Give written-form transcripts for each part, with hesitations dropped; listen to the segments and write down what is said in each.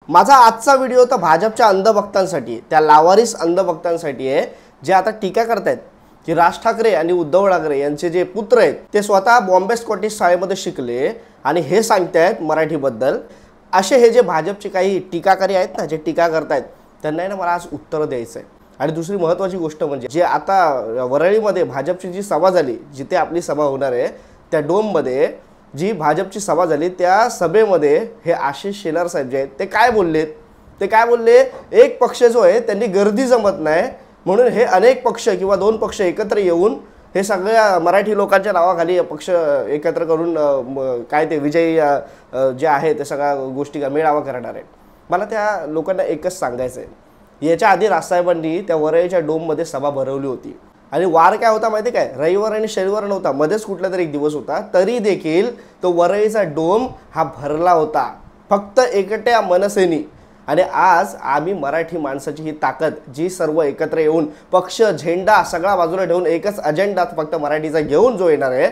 माझा आजचा व्हिडिओ तर भाजपच्या अंधभक्तांसाठी, त्या लावारिस अंधभक्तांसाठी आहे जे आता टीका करतायत की राज ठाकरे आणि उद्धव ठाकरे यांचे जे पुत्र आहेत ते स्वतः बॉम्बे स्कॉटिश शाळेमध्ये शिकले आणि हे सांगतायत मराठीबद्दल। असे हे जे भाजपचे काही टीकाकारी आहेत ना, जे टीका करतायत त्यांना ना मला आज उत्तर द्यायचं आहे। आणि दुसरी महत्त्वाची गोष्ट म्हणजे जे आता वरळीमध्ये भाजपची जी सभा झाली, जिथे आपली सभा होणार आहे त्या डोममध्ये जी भाजपची सभा झाली, त्या सभेमध्ये हे आशिष शेलार साहेब जे आहेत ते काय बोलले, एक पक्ष जो आहे त्यांनी गर्दी जमत नाही म्हणून हे अनेक पक्ष किंवा दोन पक्ष एकत्र येऊन हे सगळ्या मराठी लोकांच्या नावाखाली पक्ष एकत्र करून काय ते विजयी जे आहे ते सगळ्या गोष्टी मेळावा करणार आहे। मला त्या लोकांना एकच सांगायचं आहे, याच्या आधी राजसाहेबांनी त्या वरळीच्या डोममध्ये सभा भरवली होती आणि वार काय होता माहिती काय, रविवार आणि शनिवार नव्हता, मध्येच कुठला तरी एक दिवस होता, तरी देखील तो वरळीचा डोम हा भरला होता फक्त एकट्या मनसेनी। आणि आज आम्ही मराठी माणसाची ही ताकद जी सर्व एकत्र येऊन पक्ष झेंडा सगळा बाजूला ठेवून एकच अजेंडा फक्त मराठीचा घेऊन जो येणार आहे,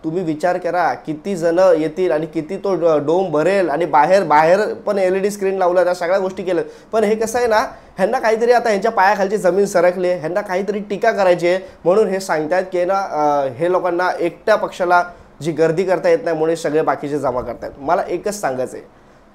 तुम्ही विचार करा किती जण येतील आणि किती तो डोम भरेल आणि बाहेर पण LED स्क्रीन लावलं, त्या सगळ्या गोष्टी केल्या। पण हे कसं आहे ना, ह्यांना काहीतरी आता ह्यांच्या पायाखालची जमीन सरकले, ह्यांना काहीतरी टीका करायची आहे म्हणून हे सांगतायत की ना हे लोकांना एकट्या पक्षाला जी गर्दी करता येत नाही म्हणून सगळे बाकीचे जमा करतायत। मला एकच सांगायचं आहे,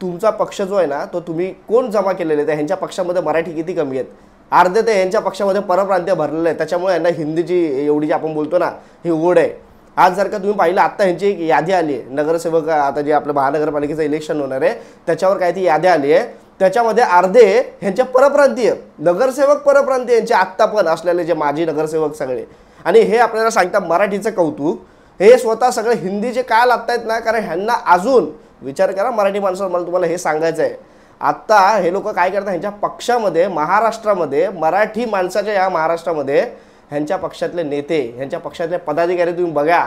तुमचा पक्ष जो आहे ना तो तुम्ही कोण जमा केलेले आहे, ह्यांच्या पक्षामध्ये मराठी किती कमी आहेत, अर्धे ते ह्यांच्या पक्षामध्ये परप्रांतीय भरलेले आहे, त्याच्यामुळे यांना हिंदीची एवढी जी आपण बोलतो ना ही ओढ आहे। आज जर का तुम्ही पाहिलं आत्ता ह्यांची एक यादी आली आहे, नगरसेवक आता जे आपलं महानगरपालिकेचं इलेक्शन होणार आहे त्याच्यावर काय ती यादी आली आहे, त्याच्यामध्ये अर्धे ह्यांच्या परप्रांतीय नगरसेवक परप्रांतीय यांचे आत्ता पण असलेले जे माजी नगरसेवक सगळे, आणि हे आपल्याला सांगता मराठीचं कौतुक, हे स्वतः सगळे हिंदीचे का लागतायत ना, कारण ह्यांना अजून विचार करा मराठी माणसाला, मला तुम्हाला हे सांगायचं आहे, आत्ता हे लोक काय करतात ह्यांच्या पक्षामध्ये महाराष्ट्रामध्ये मराठी माणसाच्या या महाराष्ट्रामध्ये ह्यांच्या पक्षातले नेते, ह्यांच्या पक्षातले पदाधिकारी तुम्ही बघा,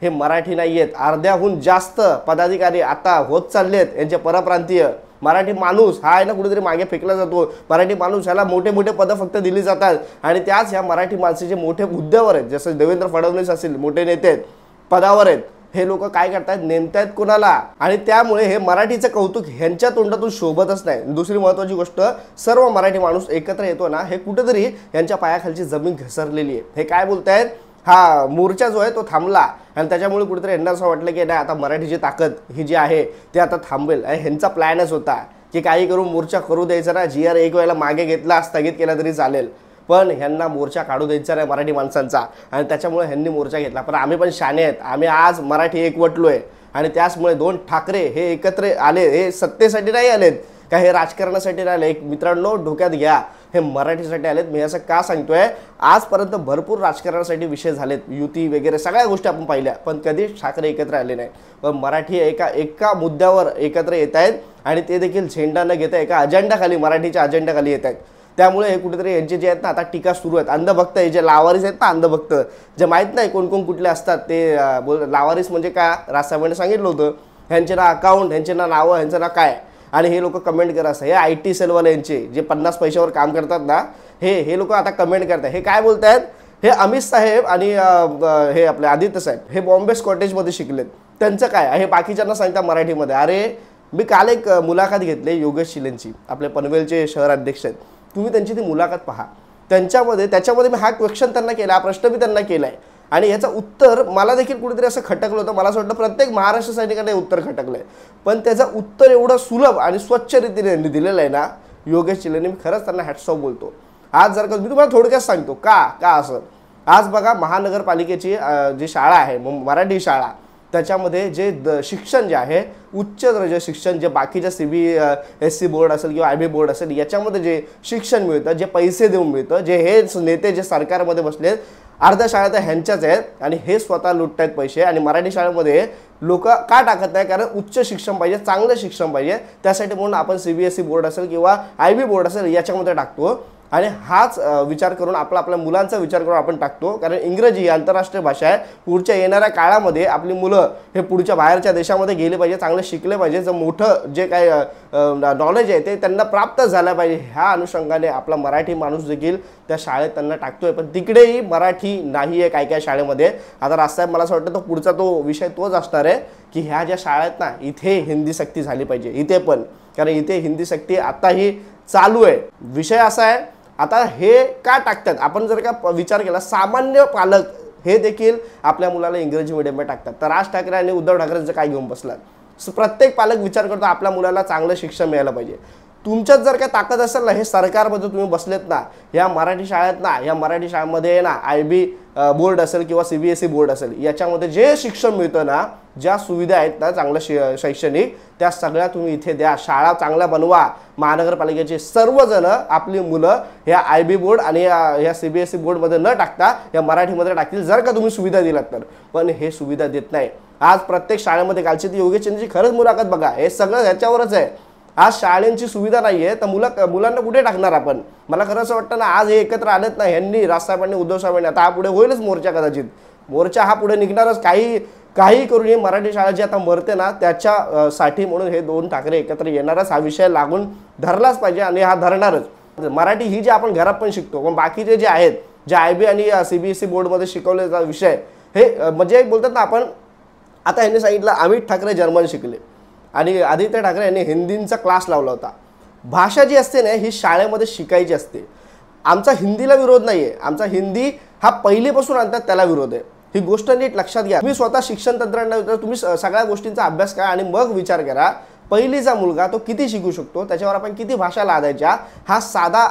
हे मराठी नाही आहेत, अर्ध्याहून जास्त पदाधिकारी आता होत चाललेत यांचे परप्रांतीय। मराठी माणूस हा आहे ना कुठेतरी मागे फेकला जातो, मराठी माणूस ह्याला मोठे मोठे पदं फक्त दिली जातात आणि त्याच ह्या मराठी माणसाचे मोठे हुद्द्यावर आहेत, जसं देवेंद्र फडणवीस असतील मोठे नेते आहेत पदावर आहेत, हे लोक काय करतात नेमतायत कोणाला, आणि त्यामुळे हे मराठीचं कौतुक ह्यांच्या तोंडातून शोभतच नाही। दुसरी महत्त्वाची गोष्ट, सर्व मराठी माणूस एकत्र येतो ना, हे कुठेतरी यांच्या पायाखालची जमीन घसरलेली आहे। हे काय बोलतायत, हा मोर्चा जो आहे तो थांबला आणि त्याच्यामुळे कुठेतरी यांना असं वाटलं की नाही आता मराठीची ताकद ही जी आहे ते आता थांबेल, आणि ह्यांचा प्लॅनच होता की काही करून मोर्चा करू द्यायचा ना, GR एक वेळेला मागे घेतला स्थगित केला तरी चालेल, पण ह्यांना मोर्चा काढू द्यायचा नाही मराठी माणसांचा, आणि त्याच्यामुळे ह्यांनी मोर्चा घेतला। पण आम्ही पण शाणे आहेत, आम्ही आज मराठी एकवटलोय आणि त्याचमुळे दोन ठाकरे हे एकत्र आले, हे सत्तेसाठी नाही आलेत का, हे राजकारणासाठी नाही आले। एक मित्रांनो डोक्यात घ्या, हे मराठीसाठी आलेत। मी असं का सांगतोय, आजपर्यंत भरपूर राजकारणासाठी विषय झालेत, युती वगैरे सगळ्या गोष्टी आपण पाहिल्या, पण कधीच ठाकरे एकत्र आले नाही। पण मराठी एका मुद्द्यावर एकत्र येत आहेत आणि ते देखील झेंडा न घेता एका अजेंडाखाली, मराठीच्या अजेंडाखाली येत आहेत। त्यामुळे हे कुठेतरी यांचे जे आहेत ना आता टीका सुरू आहेत, अंधभक्त हे जे लावारिस आहेत ना, अंधभक्त जे माहीत नाही कोण कोण कुठले असतात ते लावारिस म्हणजे काय, राजसाहेबांनी सांगितलं होतं ह्यांचे ना अकाउंट, ह्यांचे ना नावं, ह्यांचं ना काय, आणि हे लोक कमेंट करत असतात, हे IT सेलवाले यांचे जे 50 पैशावर काम करतात ना, हे लोक आता कमेंट करतात, हे काय बोलत आहेत, हे अमित साहेब आणि हे आपले आदित्य साहेब हे बॉम्बे स्कॉटेजमध्ये शिकलेत, त्यांचं काय, हे बाकीच्यांना सांगतात मराठीमध्ये। अरे मी काल एक मुलाखत घेतली योगेश शिलेंची, आपले पनवेलचे शहर अध्यक्ष आहेत, तुम्ही त्यांची ती मुलाखत पहा, त्याच्यामध्ये मी हा क्वेश्चन त्यांना केला, हा प्रश्न मी त्यांना केला आहे आणि याचं उत्तर मला देखील कुठेतरी असं खटकलं होतं, मला असं वाटतं प्रत्येक महाराष्ट्र सैनिकाने उत्तर खटकलं आहे, पण त्याचं उत्तर एवढं सुलभ आणि स्वच्छ रीतीने दिलेलं आहे ना योगेश चिलेने, मी खरंच त्यांना हॅट्स ऑफ बोलतो। आज जर का मी तुम्हाला थोडक्यात सांगतो का असं, आज बघा महानगरपालिकेची जी शाळा आहे मराठी शाळा, त्याच्यामध्ये जे शिक्षण जे आहे उच्च दर्जाचे शिक्षण, जे बाकीच्या CBSE बोर्ड असेल किंवा IB बोर्ड असेल याच्यामध्ये जे शिक्षण मिळतं, जे पैसे देऊन मिळतं, जे हे नेते जे सरकारमध्ये बसलेत, अर्ध्या शाळा तर ह्यांच्याच आहेत आणि हे स्वतः लुटत आहेत पैसे, आणि मराठी शाळेमध्ये लोक का टाकत नाही, कारण उच्च शिक्षण पाहिजे, चांगलं शिक्षण पाहिजे, त्यासाठी म्हणून आपण CBSE बोर्ड असेल किंवा IB बोर्ड असेल याच्यामध्ये टाकतो, आणि हाच विचार करून आपल्या मुलांचा विचार करून आपण टाकतो, कारण इंग्रजी ही आंतरराष्ट्रीय भाषा आहे। पुढच्या येणाऱ्या काळामध्ये आपली मुलं हे पुढच्या बाहेरच्या देशामध्ये गेले पाहिजे, चांगले शिकले पाहिजे, जर मोठं जे काय नॉलेज आहे ते त्यांना प्राप्त झालं पाहिजे, ह्या अनुषंगाने आपला मराठी माणूस देखील त्या शाळेत त्यांना टाकतोय, पण तिकडेही मराठी नाही आहे काय शाळेमध्ये। आता राजसाहेब मला असं वाटतं तो पुढचा तो विषय तोच असणार आहे की ह्या ज्या शाळा आहेत ना इथे हिंदी सक्ती झाली पाहिजे, इथे पण कारण इथे हिंदी सक्ती आताही चालू आहे। विषय असा आहे, आता हे का टाकतात, आपण जर का विचार केला सामान्य पालक हे देखील आपल्या मुलाला इंग्रजी मीडियममध्ये टाकतात, तर राज ठाकरे आणि उद्धव ठाकरेंचं काय घेऊन बसलात। प्रत्येक पालक विचार करतो आपल्या मुलाला चांगलं शिक्षण मिळालं पाहिजे। तुमच्यात जर काय ताकद असेल ना, हे सरकारमध्ये तुम्ही बसलेत ना, या मराठी शाळेत ना, या मराठी शाळेमध्ये ना IB बोर्ड असेल किंवा CBSE बोर्ड असेल, याच्यामध्ये जे शिक्षण मिळतं ना, ज्या सुविधा आहेत ना चांगलं शैक्षणिक, त्या सगळ्या तुम्ही इथे द्या। शाळा चांगल्या बनवा। महानगरपालिकेचे सर्वजण आपली मुलं ह्या IB बोर्ड आणि या CBSE बोर्डमध्ये न टाकता या मराठीमध्ये टाकतील, जर का तुम्ही सुविधा दिलात तर। पण हे सुविधा देत नाही। आज प्रत्येक शाळेमध्ये, कालची ती योगेश चंद्रची खरंच मुलाखत बघा, हे सगळं ह्याच्यावरच आहे। आज शाळेंची सुविधा नाही आहे, तर मुलांना कुठे टाकणार आपण। मला खरं असं वाटतं ना, आज हे एकत्र आलेत ना, ह्यांनी, राजसाहेबांनी, उद्धव साहेबांनी, आता हा पुढे होईलच मोर्चा, कदाचित मोर्चा हा पुढे निघणारच। काही करून ही मराठी शाळा जी आता मरते ना, त्याच्यासाठी म्हणून हे दोन ठाकरे एकत्र येणारच। हा विषय लागून धरलाच पाहिजे आणि हा धरणारच। मराठी ही जी आपण घरात पण शिकतो, पण बाकीचे जे आहेत, जे IB आणि CBSE बोर्डमध्ये शिकवले जातात विषय, हे म्हणजे बोलतात ना आपण, आता यांनी सांगितलं अमित ठाकरे जर्मन शिकले आणि आदित्य ठाकरे यांनी हिंदीचा क्लास लावला होता। भाषा जी असते ना, ही शाळेमध्ये शिकायची असते। आमचा हिंदीला विरोध नाही आहे, आमचा हिंदी हा पहिलीपासून आणतात त्याला विरोध आहे। ही गोष्ट नीट लक्षात घ्या। तुम्ही स्वतः शिक्षण तंत्रज्ञान, तुम्ही सगळ्या गोष्टींचा अभ्यास करा आणि मग विचार करा, पहिलीचा मुलगा तो किती शिकू शकतो, त्याच्यावर आपण किती भाषा लादायच्या, हा साधा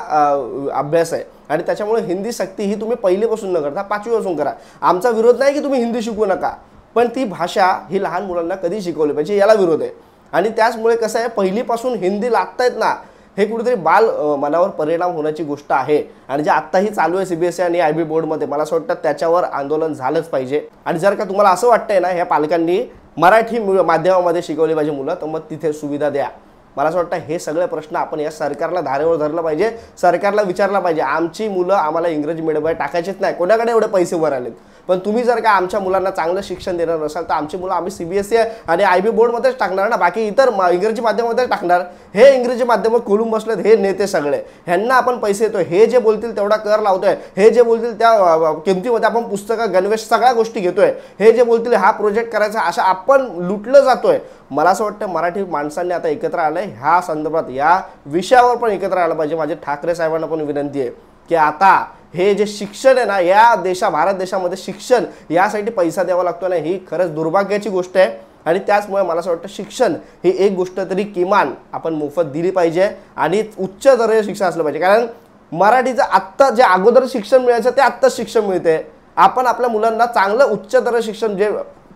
अभ्यास आहे। आणि त्याच्यामुळे हिंदी सक्ती ही तुम्ही पहिलीपासून न करता 5वी पासून करा। आमचा विरोध नाही की तुम्ही हिंदी शिकू नका, पण ती भाषा ही लहान मुलांना कधी शिकवली पाहिजे याला विरोध आहे। आणि त्याचमुळे कसं आहे, पहिलीपासून हिंदी लागतायत ना, हे कुठेतरी बाल मनावर परिणाम होण्याची गोष्ट आहे। आणि जे आत्ताही चालू आहे CBSE आणि IB बोर्डमध्ये, मला असं वाटतं त्याच्यावर आंदोलन झालंच पाहिजे। आणि जर का तुम्हाला असं वाटतंय ना, ह्या पालकांनी मराठी माध्यमामध्ये शिकवली पाहिजे मुलं, तर मग तिथे सुविधा द्या। मला असं वाटतं हे सगळे प्रश्न आपण या सरकारला धारेवर धरलं पाहिजे, सरकारला विचारलं पाहिजे, आमची मुलं आम्हाला इंग्रजी मीडियममध्ये टाकायचीच नाही, कोणाकडे एवढे पैसे उभे राहिलेत, पण तुम्ही जर का आमच्या मुलांना चांगलं शिक्षण देणार नसाल तर आमची मुलं आम्ही CBSE आणि IB बोर्डमध्येच टाकणार ना, बाकी इतर इंग्रजी माध्यमामध्येच टाकणार। हे इंग्रजी माध्यम खोलून बसलेत हे नेते सगळे, ह्यांना आपण पैसे देतोय, हे जे बोलतील तेवढा कर लावतोय, हे जे बोलतील त्या किमतीमध्ये आपण पुस्तकं, गणवेश सगळ्या गोष्टी घेतोय, हे जे बोलतील हा प्रोजेक्ट करायचा, अशा आपण लुटलं जातोय। मला असं वाटतं मराठी माणसांनी आता एकत्र आलंय, ह्या संदर्भात या विषयावर पण एकत्र आलं पाहिजे। माझे ठाकरे साहेबांना पण विनंती आहे की आता हे जे शिक्षण आहे ना, या भारत देशामध्ये शिक्षण यासाठी पैसा द्यावा लागतो ना, ही खरंच दुर्भाग्याची गोष्ट आहे। आणि त्याचमुळे मला असं वाटतं शिक्षण ही एक गोष्ट तरी किमान आपण मोफत दिली पाहिजे आणि उच्च दर्जाचे शिक्षण असलं पाहिजे। कारण मराठीचं आत्ता जे अगोदर शिक्षण मिळायचं ते आत्ताच शिक्षण मिळते। आपण आपल्या मुलांना चांगलं उच्च दर्जाचे शिक्षण, जे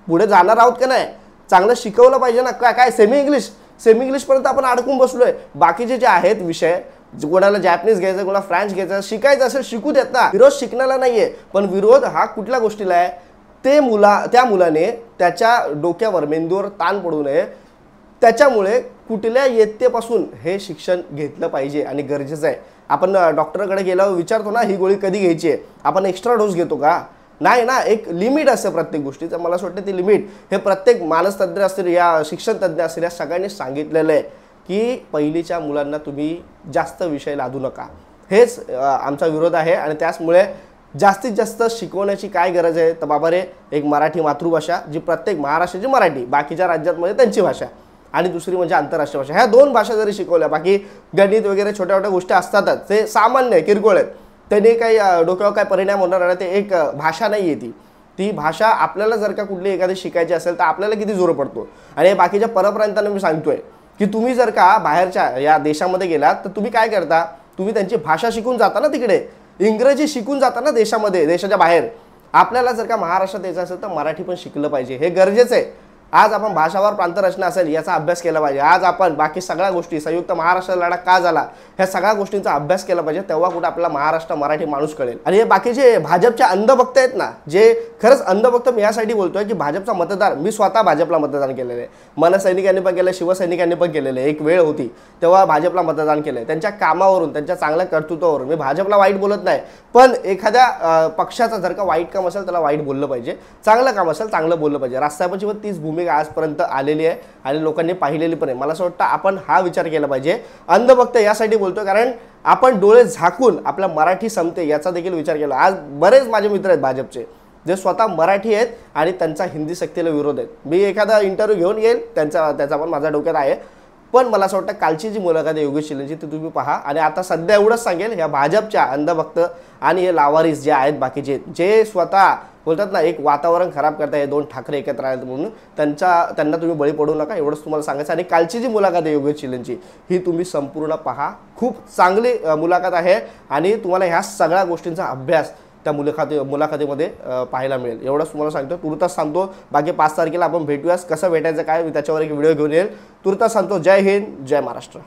पुढे जाणार आहोत की नाही, चांगलं शिकवलं पाहिजे ना। काय सेमी इंग्लिश पर्यंत आपण अडकून बसलोय। बाकीचे जे आहेत विषय, कोणाला जॅपनीज घ्यायचं, कोणाला फ्रेंच घ्यायचं, शिकायचं असेल शिकू देत ना, विरोध शिकण्याला नाहीये। पण विरोध हा कुठल्या गोष्टीला आहे, त्या मुलाने त्याच्या डोक्यावर, मेंदूवर ताण पडू नये, त्याच्यामुळे कुठल्या इयत्तेपासून हे शिक्षण घेतलं पाहिजे आणि गरजेचं आहे। आपण डॉक्टरकडे गेल्यावर विचारतो ना, ही गोळी कधी घ्यायची आहे, आपण एक्स्ट्रा डोस घेतो का? नाही ना, एक लिमिट असते प्रत्येक गोष्टीचं। मला असं वाटतं ती लिमिट हे प्रत्येक मानसतज्ञ असतील, या शिक्षण तज्ज्ञ असतील, या सगळ्यांनी सांगितलेलं आहे की पहिलीच्या मुलांना तुम्ही जास्त विषय लादू नका। हेच आमचा विरोध आहे। आणि त्याचमुळे जास्तीत जास्त शिकवण्याची काय गरज आहे, तर बाबा रे, एक मराठी मातृभाषा जी प्रत्येक महाराष्ट्राची मराठी, बाकीच्या राज्यात त्यांची भाषा, आणि दुसरी म्हणजे आंतरराष्ट्रीय भाषा, ह्या 2 भाषा जरी शिकवल्या, बाकी गणित वगैरे छोट्या छोट्या गोष्टी असतातच, ते सामान्य किरकोळ आहेत, त्यांनी काही डोक्यावर काय परिणाम होणार नाही। ते एक भाषा नाही आहे, ती भाषा आपल्याला जर का कुठली एखादी शिकायची असेल तर आपल्याला किती जोर पडतो। आणि बाकीच्या परप्रांतांना मी सांगतोय की तुम्ही जर का बाहेरच्या या देशामध्ये गेलात तर तुम्ही काय करता, तुम्ही त्यांची भाषा शिकून जाता ना, तिकडे इंग्रजी शिकून जाता ना देशामध्ये, देशाच्या बाहेर। आपल्याला जर का महाराष्ट्रात यायचं असेल तर मराठी पण शिकलं पाहिजे, हे गरजेचं आहे। आज आपण भाषावार प्रांतरचना असेल याचा अभ्यास केला पाहिजे। आज आपण बाकी सगळ्या गोष्टी, संयुक्त महाराष्ट्र लढा का झाला, ह्या सगळ्या गोष्टींचा अभ्यास केला पाहिजे, तेव्हा कुठे आपला महाराष्ट्र मराठी माणूस कळेल। आणि हे बाकीचे भाजपचे अंधभक्त आहेत ना, जे खरंच अंधभक्त, मी यासाठी बोलतोय की भाजपचा मतदार, मी स्वतः भाजपला मतदान केलेलं आहे, मनसैनिकांनी पण केलं, शिवसैनिकांनी पण केलेलं आहे। एक वेळ होती तेव्हा भाजपला मतदान केलंय, त्यांच्या कामावरून, त्यांच्या चांगल्या कर्तृत्वावरून। मी भाजपला वाईट बोलत नाही, पण एखाद्या पक्षाचा जर का वाईट काम असेल त्याला वाईट बोललं पाहिजे, चांगलं काम असेल चांगलं बोललं पाहिजे। राजसाहेबांची पण तीच भूमिका आजपर्यंत आलेली आहे आणि लोकांनी पाहिलेली पण आहे। मला असं वाटतं आपण हा विचार केला पाहिजे। अंधभक्त यासाठी बोलतो कारण आपण डोळे झाकून आपल्या मराठी समते याचा देखील विचार केला। आज बरेच माझे मित्र आहेत भाजपचे जे स्वतः मराठी आहेत आणि त्यांचा हिंदी सक्तीला विरोध आहे। मी एखादा इंटरव्ह्यू घेऊन येईल त्याचा पण माझ्या डोक्यात आहे, पण मला असं वाटतं कालची जी मुलाखत आहे योगेश चिलेंची ती तुम्ही पहा. आणि आता सध्या एवढंच सांगेल, ह्या भाजपच्या अंधभक्त आणि हे लावारिस जे आहेत बाकीचे, जे स्वतः बोलतात ना एक वातावरण खराब करता, हे दोन ठाकरे एकत्र आहेत म्हणून त्यांना तुम्ही बळी पडू नका, एवढंच तुम्हाला सांगायचं. आणि कालची जी मुलाखत आहे योगेश चिलेंची ही तुम्ही संपूर्ण पहा. खूप चांगली मुलाखत आहे आणि तुम्हाला ह्या सगळ्या गोष्टींचा अभ्यास त्या मुलाखतीमध्ये पाहायला मिळेल. एवढंच तुम्हाला सांगतो, तुर्तास सांगतो. बाकी 5 तारखेला आपण भेटूयास. कसं भेटायचं काय, मी त्याच्यावर एक व्हिडिओ घेऊन येईल. तुर्तास सांगतो. जय हिंद, जय महाराष्ट्र.